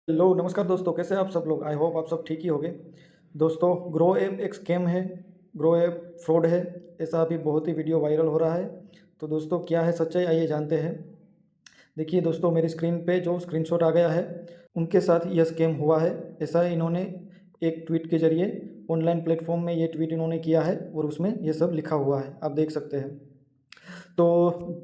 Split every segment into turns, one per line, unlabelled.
Hello नमस्कार दोस्तों, कैसे हैं आप सब लोग। आई होप आप सब ठीक ही होंगे। दोस्तों, ग्रो ऐप एक स्कैम है, ग्रो ऐप फ्रॉड है, ऐसा अभी बहुत ही वीडियो वायरल हो रहा है। तो दोस्तों, क्या है सच्चाई, आइए जानते हैं। देखिए दोस्तों, मेरी स्क्रीन पे जो स्क्रीनशॉट आ गया है, उनके साथ यह स्कैम हुआ है। ऐसा इन्होंने एक ट्वीट के जरिए ऑनलाइन प्लेटफॉर्म में ये ट्वीट इन्होंने किया है और उसमें ये सब लिखा हुआ है, आप देख सकते हैं। तो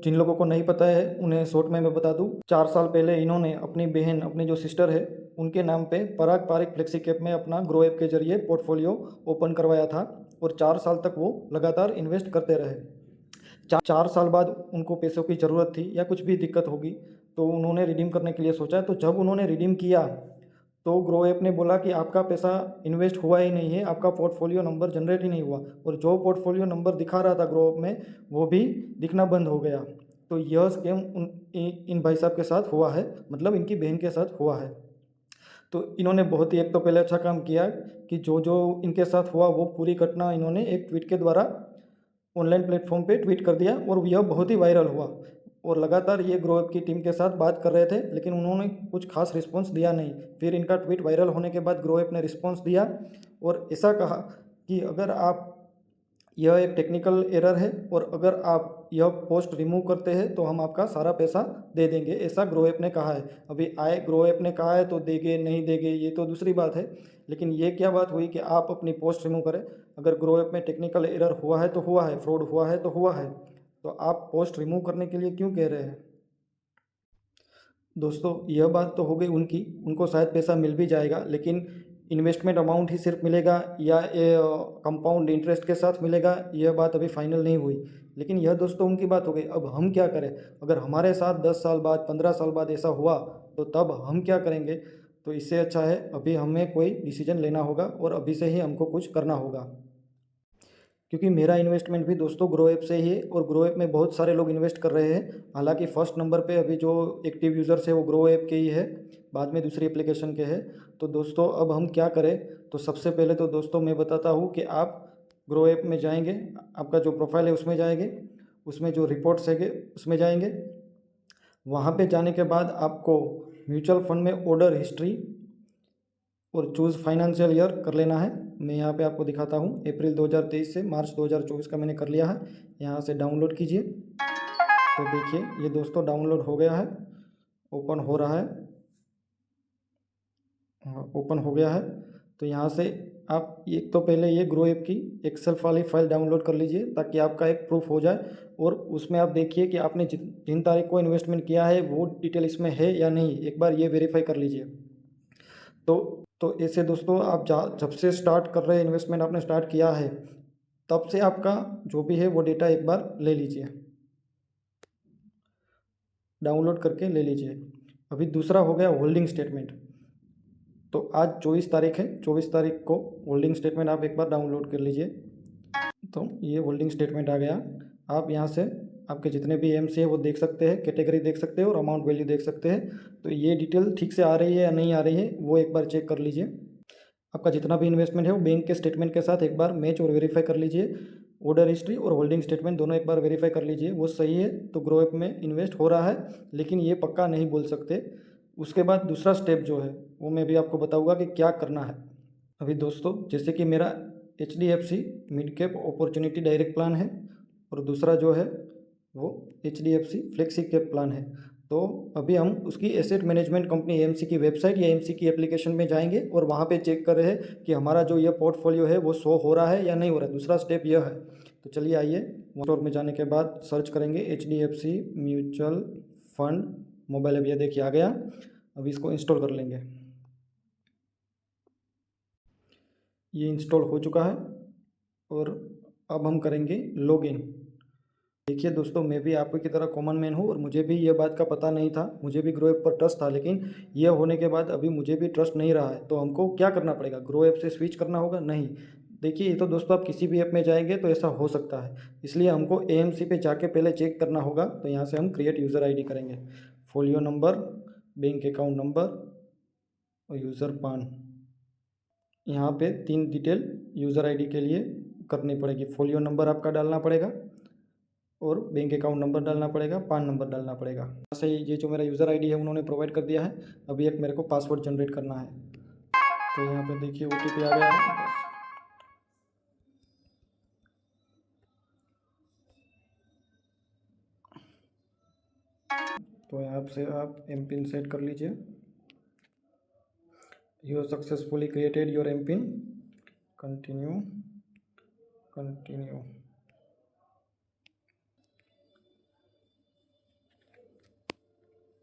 जिन लोगों को नहीं पता है उन्हें शॉर्ट में मैं बता दूं, 4 साल पहले इन्होंने अपनी बहन, अपनी जो सिस्टर है, उनके नाम पे पराग पारिक फ्लेक्सी कैप में अपना ग्रो ऐप के जरिए पोर्टफोलियो ओपन करवाया था और 4 साल तक वो लगातार इन्वेस्ट करते रहे। 4 साल बाद उनको पैसों की ज़रूरत थी या कुछ भी दिक्कत होगी, तो उन्होंने रिडीम करने के लिए सोचा। तो जब उन्होंने रिडीम किया तो ग्रो ऐप ने बोला कि आपका पैसा इन्वेस्ट हुआ ही नहीं है, आपका पोर्टफोलियो नंबर जनरेट ही नहीं हुआ। और जो पोर्टफोलियो नंबर दिखा रहा था ग्रो ऐप में, वो भी दिखना बंद हो गया। तो यह स्कैम इन भाई साहब के साथ हुआ है, मतलब इनकी बहन के साथ हुआ है। तो इन्होंने बहुत ही, एक तो पहले अच्छा काम किया कि जो जो इनके साथ हुआ वो पूरी घटना इन्होंने एक ट्वीट के द्वारा ऑनलाइन प्लेटफॉर्म पे ट्वीट कर दिया और यह बहुत ही वायरल हुआ। और लगातार ये ग्रो ऐप की टीम के साथ बात कर रहे थे, लेकिन उन्होंने कुछ खास रिस्पॉन्स दिया नहीं। फिर इनका ट्वीट वायरल होने के बाद ग्रो ऐप ने रिस्पॉन्स दिया और ऐसा कहा कि अगर आप, यह एक टेक्निकल एरर है और अगर आप यह पोस्ट रिमूव करते हैं तो हम आपका सारा पैसा दे देंगे, ऐसा ग्रो ऐप ने कहा है। अभी आए ग्रो ऐप ने कहा है तो देंगे नहीं देंगे ये तो दूसरी बात है, लेकिन ये क्या बात हुई कि आप अपनी पोस्ट रिमूव करें। अगर ग्रो ऐप में टेक्निकल एरर हुआ है तो हुआ है, फ्रॉड हुआ है तो हुआ है, तो आप पोस्ट रिमूव करने के लिए क्यों कह रहे हैं। दोस्तों, यह बात तो हो गई उनकी, उनको शायद पैसा मिल भी जाएगा, लेकिन इन्वेस्टमेंट अमाउंट ही सिर्फ मिलेगा या कंपाउंड इंटरेस्ट के साथ मिलेगा, यह बात अभी फाइनल नहीं हुई। लेकिन यह दोस्तों उनकी बात हो गई, अब हम क्या करें। अगर हमारे साथ 10 साल बाद, 15 साल बाद ऐसा हुआ तो तब हम क्या करेंगे। तो इससे अच्छा है अभी हमें कोई डिसीजन लेना होगा और अभी से ही हमको कुछ करना होगा। क्योंकि मेरा इन्वेस्टमेंट भी दोस्तों ग्रो ऐप से ही है और ग्रो ऐप में बहुत सारे लोग इन्वेस्ट कर रहे हैं। हालांकि फर्स्ट नंबर पे अभी जो एक्टिव यूज़र्स है वो ग्रो ऐप के ही है, बाद में दूसरी एप्लीकेशन के हैं। तो दोस्तों, अब हम क्या करें। तो सबसे पहले तो दोस्तों मैं बताता हूँ कि आप ग्रो ऐप में जाएंगे, आपका जो प्रोफाइल है उसमें जाएंगे, उसमें जो रिपोर्ट्स है उसमें जाएंगे। वहाँ पे जाने के बाद आपको म्यूचुअल फंड में ऑर्डर हिस्ट्री और चूज़ फाइनेंशियल ईयर कर लेना है। मैं यहाँ पे आपको दिखाता हूँ, अप्रैल 2023 से मार्च 2024 का मैंने कर लिया है। यहाँ से डाउनलोड कीजिए। तो देखिए ये दोस्तों डाउनलोड हो गया है, ओपन हो रहा है। हाँ, ओपन हो गया है। तो यहाँ से आप एक तो पहले ये ग्रो ऐप की एक्सेल वाली फाइल डाउनलोड कर लीजिए ताकि आपका एक प्रूफ हो जाए। और उसमें आप देखिए कि आपने जिन तारीख को इन्वेस्टमेंट किया है वो डिटेल इसमें है या नहीं, एक बार ये वेरीफाई कर लीजिए। तो ऐसे दोस्तों, आप जब से स्टार्ट कर रहे हैं इन्वेस्टमेंट, आपने स्टार्ट किया है, तब से आपका जो भी है वो डेटा एक बार ले लीजिए, डाउनलोड करके ले लीजिए। अभी दूसरा हो गया होल्डिंग स्टेटमेंट। तो आज 24 तारीख है, 24 तारीख को होल्डिंग स्टेटमेंट आप एक बार डाउनलोड कर लीजिए। तो ये होल्डिंग स्टेटमेंट आ गया। आप यहाँ से आपके जितने भी एम सी है वो देख सकते हैं, कैटेगरी देख सकते हैं और अमाउंट वैल्यू देख सकते हैं। तो ये डिटेल ठीक से आ रही है या नहीं आ रही है वो एक बार चेक कर लीजिए। आपका जितना भी इन्वेस्टमेंट है वो बैंक के स्टेटमेंट के साथ एक बार मैच और वेरीफाई कर लीजिए। ऑर्डर हिस्ट्री और होल्डिंग स्टेटमेंट दोनों एक बार वेरीफाई कर लीजिए, वो सही है तो ग्रो ऐप में इन्वेस्ट हो रहा है, लेकिन ये पक्का नहीं बोल सकते। उसके बाद दूसरा स्टेप जो है वो मैं भी आपको बताऊंगा कि क्या करना है। अभी दोस्तों, जैसे कि मेरा H D F C mid cap opportunity direct plan है और दूसरा जो है वो H D F C flexi cap plan है। तो अभी हम उसकी एसेट मैनेजमेंट कंपनी एएमसी की वेबसाइट या एएमसी की एप्लीकेशन में जाएंगे और वहाँ पे चेक कर रहे हैं कि हमारा जो ये पोर्टफोलियो है वो शो हो रहा है या नहीं हो रहा है। दूसरा स्टेप यह है। तो चलिए आइए, स्टोर में जाने के बाद सर्च करेंगे H D F C mutual fund mobile app, ये देखिए आ गया। अभी इसको इंस्टॉल कर लेंगे। ये इंस्टॉल हो चुका है और अब हम करेंगे लॉगिन। देखिए दोस्तों, मैं भी आपकी की तरह कॉमन मैन हूँ और मुझे भी ये बात का पता नहीं था, मुझे भी ग्रो ऐप पर ट्रस्ट था, लेकिन ये होने के बाद अभी मुझे भी ट्रस्ट नहीं रहा है। तो हमको क्या करना पड़ेगा, ग्रो ऐप से स्विच करना होगा? नहीं। देखिए ये तो दोस्तों, आप किसी भी ऐप में जाएंगे तो ऐसा हो सकता है, इसलिए हमको एएमसी पे जाके पहले चेक करना होगा। तो यहाँ से हम क्रिएट यूज़र आईडी करेंगे, folio number, bank account number और यूज़र पान। यहाँ पे 3 डिटेल यूज़र आईडी के लिए करनी पड़ेगी। फोलियो नंबर आपका डालना पड़ेगा, और बैंक अकाउंट नंबर डालना पड़ेगा, पान नंबर डालना पड़ेगा। यहाँ से ये जो मेरा यूज़र आईडी है उन्होंने प्रोवाइड कर दिया है। अभी एक मेरे को पासवर्ड जनरेट करना है। तो यहाँ पे देखिए OTP आ गया है। तो यहाँ से आप एमपिन सेट कर लीजिए। You successfully created your MPIN, continue continue.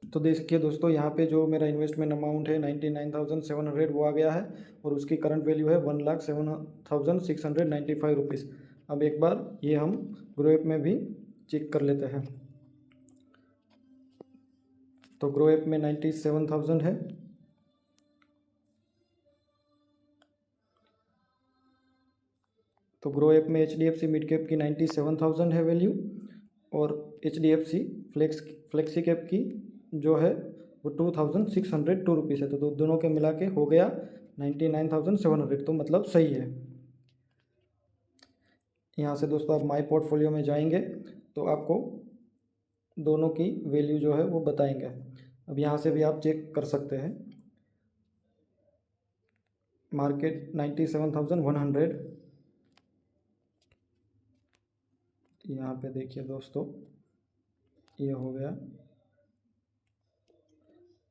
तो देखिए दोस्तों, यहाँ पे जो मेरा इन्वेस्टमेंट अमाउंट है 99,700 वो आ गया है और उसकी करंट वैल्यू है 1,07,695 रुपीज़। अब एक बार ये हम ग्रो ऐप में भी चेक कर लेते हैं। तो ग्रो ऐप में 97,000 है। तो ग्रो ऐप में HDFC मिड कैप की 97,000 है वैल्यू और HDFC फ्लेक्सी कैप की जो है वो 2,602 रुपीज़ है। तो दोनों के मिला के हो गया 99,700। तो मतलब सही है। यहाँ से दोस्तों आप माई पोर्टफोलियो में जाएंगे तो आपको दोनों की वैल्यू जो है वो बताएंगे। अब यहाँ से भी आप चेक कर सकते हैं। मार्केट 97,100। यहाँ पे देखिए दोस्तों, ये हो गया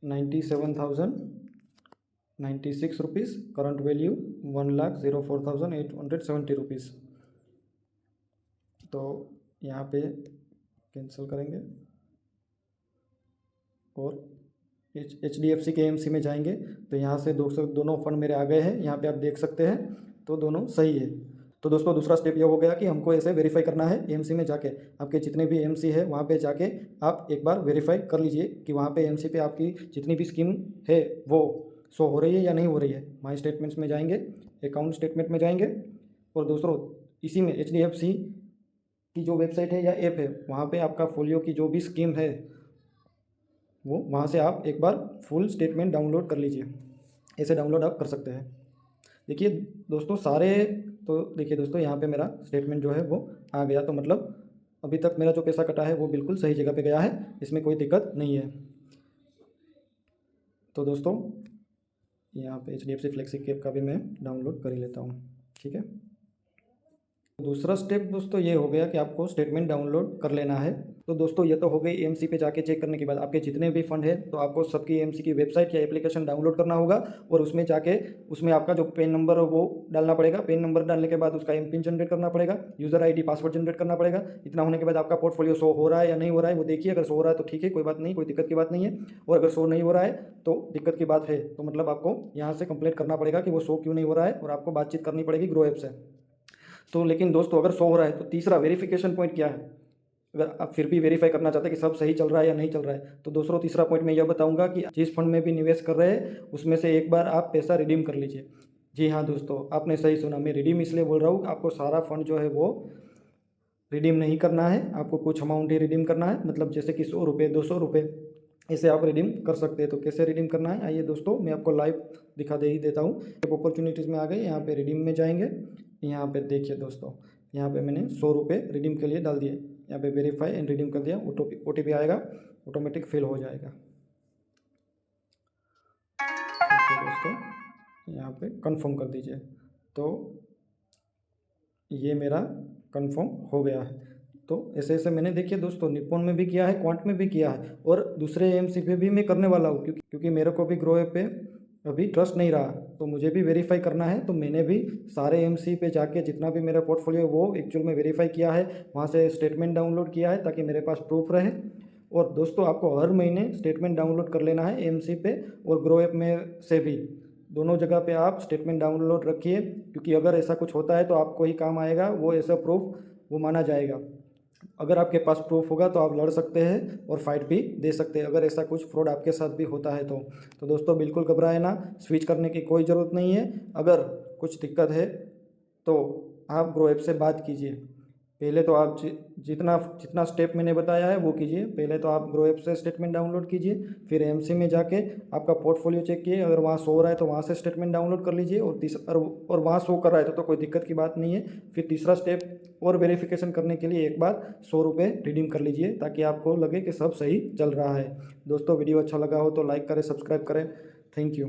97,096 रुपीज़। Current value 1,04,870 rupees. तो यहाँ पे कैंसिल करेंगे और HDFC के AMC में जाएंगे तो यहाँ से दोनों फंड मेरे आ गए हैं। यहाँ पे आप देख सकते हैं। तो दोनों सही है। तो दोस्तों दूसरा स्टेप ये हो गया कि हमको ऐसे वेरीफाई करना है। AMC में जाके आपके जितने भी AMC है वहाँ पे जाके आप एक बार वेरीफाई कर लीजिए कि वहाँ पे AMC पे आपकी जितनी भी स्कीम है वो शो हो रही है या नहीं हो रही है। माई स्टेटमेंट्स में जाएंगे, अकाउंट स्टेटमेंट में जाएंगे और दोस्तों इसी में HDFC की जो वेबसाइट है या ऐप है वहाँ पे आपका फोलियो की जो भी स्कीम है वो वहाँ से आप एक बार फुल स्टेटमेंट डाउनलोड कर लीजिए। ऐसे डाउनलोड आप कर सकते हैं। देखिए दोस्तों देखिए दोस्तों यहाँ पे मेरा स्टेटमेंट जो है वो आ गया। तो मतलब अभी तक मेरा जो पैसा कटा है वो बिल्कुल सही जगह पे गया है, इसमें कोई दिक्कत नहीं है। तो दोस्तों यहाँ पे HDFC फ्लेक्सी कैप का भी मैं डाउनलोड कर ही लेता हूँ। ठीक है। दूसरा स्टेप दोस्तों ये हो गया कि आपको स्टेटमेंट डाउनलोड कर लेना है। तो दोस्तों ये तो हो गई AMC पे जाके चेक करने के बाद आपके जितने भी फंड है तो आपको सबकी AMC की वेबसाइट या एप्लीकेशन डाउनलोड करना होगा और उसमें जाके उसमें आपका जो पेन नंबर है वो डालना पड़ेगा। पेन नंबर डालने के बाद उसका एमपिन जनरेट करना पड़ेगा, यूज़र ID पासवर्ड जनरेट करना पड़ेगा। इतना होने के बाद आपका पोर्टफोलियो शो हो रहा है या नहीं हो रहा है वो देखिए। अगर शो हो रहा है तो ठीक है, कोई बात नहीं, कोई दिक्कत की बात नहीं है। और अगर शो नहीं हो रहा है तो दिक्कत की बात है। तो मतलब आपको यहाँ से कंप्लेंट करना पड़ेगा कि वो शो क्यों नहीं हो रहा है और आपको बातचीत करनी पड़ेगी ग्रो ऐप से। तो लेकिन दोस्तों अगर शो हो रहा है तो तीसरा वेरिफिकेशन पॉइंट क्या है। अगर आप फिर भी वेरीफाई करना चाहते हैं कि सब सही चल रहा है या नहीं चल रहा है तो दोस्तों तीसरा पॉइंट मैं यह बताऊंगा कि जिस फंड में भी निवेश कर रहे हैं उसमें से एक बार आप पैसा रिडीम कर लीजिए। जी हाँ दोस्तों, आपने सही सुना। मैं रिडीम इसलिए बोल रहा हूँ, आपको सारा फंड जो है वो रिडीम नहीं करना है। आपको कुछ अमाउंट ही रिडीम करना है। मतलब जैसे कि 100 रुपये, 200 रुपये ऐसे आप रिडीम कर सकते हैं। तो कैसे रिडीम करना है आइए दोस्तों मैं आपको लाइव दिखा दे ही देता हूँ। जब अपॉर्चुनिटीज़ में आ गए यहाँ पे रिडीम में जाएंगे। यहाँ पे देखिए दोस्तों, यहाँ पे मैंने 100 रुपये रिडीम के लिए डाल दिए। यहाँ पे वेरीफाई एंड रिडीम कर दिया। OTP आएगा, ऑटोमेटिक फिल हो जाएगा। ठीक है दोस्तों, यहाँ पे कंफर्म कर दीजिए। तो ये मेरा कंफर्म हो गया है। तो ऐसे ऐसे मैंने देखिए दोस्तों निप्पॉन में भी किया है, क्वांट में भी किया है और दूसरे AMC पे भी मैं करने वाला हूँ क्योंकि मेरे को भी ग्रो ऐप पे अभी ट्रस्ट नहीं रहा तो मुझे भी वेरीफाई करना है। तो मैंने भी सारे AMC पे जाके जितना भी मेरा पोर्टफोलियो वो एक्चुअल में वेरीफाई किया है, वहाँ से स्टेटमेंट डाउनलोड किया है ताकि मेरे पास प्रूफ रहे। और दोस्तों आपको हर महीने स्टेटमेंट डाउनलोड कर लेना है AMC पे और ग्रो ऐप में से भी। दोनों जगह पे आप स्टेटमेंट डाउनलोड रखिए क्योंकि अगर ऐसा कुछ होता है तो आपको ही काम आएगा, वो ऐसा प्रूफ वो माना जाएगा। अगर आपके पास प्रूफ होगा तो आप लड़ सकते हैं और फाइट भी दे सकते हैं अगर ऐसा कुछ फ्रॉड आपके साथ भी होता है तो दोस्तों बिल्कुल घबराए ना, स्विच करने की कोई ज़रूरत नहीं है। अगर कुछ दिक्कत है तो आप ग्रो ऐप से बात कीजिए। पहले तो आप जितना जितना स्टेप मैंने बताया है वो कीजिए। पहले तो आप ग्रो ऐप से स्टेटमेंट डाउनलोड कीजिए, फिर एमसी में जाके आपका पोर्टफोलियो चेक कीजिए, अगर वहाँ शो हो रहा है तो वहाँ से स्टेटमेंट डाउनलोड कर लीजिए, और वहाँ शो कर रहा है तो कोई दिक्कत की बात नहीं है। फिर तीसरा स्टेप और वेरिफिकेशन करने के लिए एक बार 100 रुपये रिडीम कर लीजिए, ताकि आपको लगे कि सब सही चल रहा है। दोस्तों वीडियो अच्छा लगा हो तो लाइक करें, सब्सक्राइब करें। Thank you.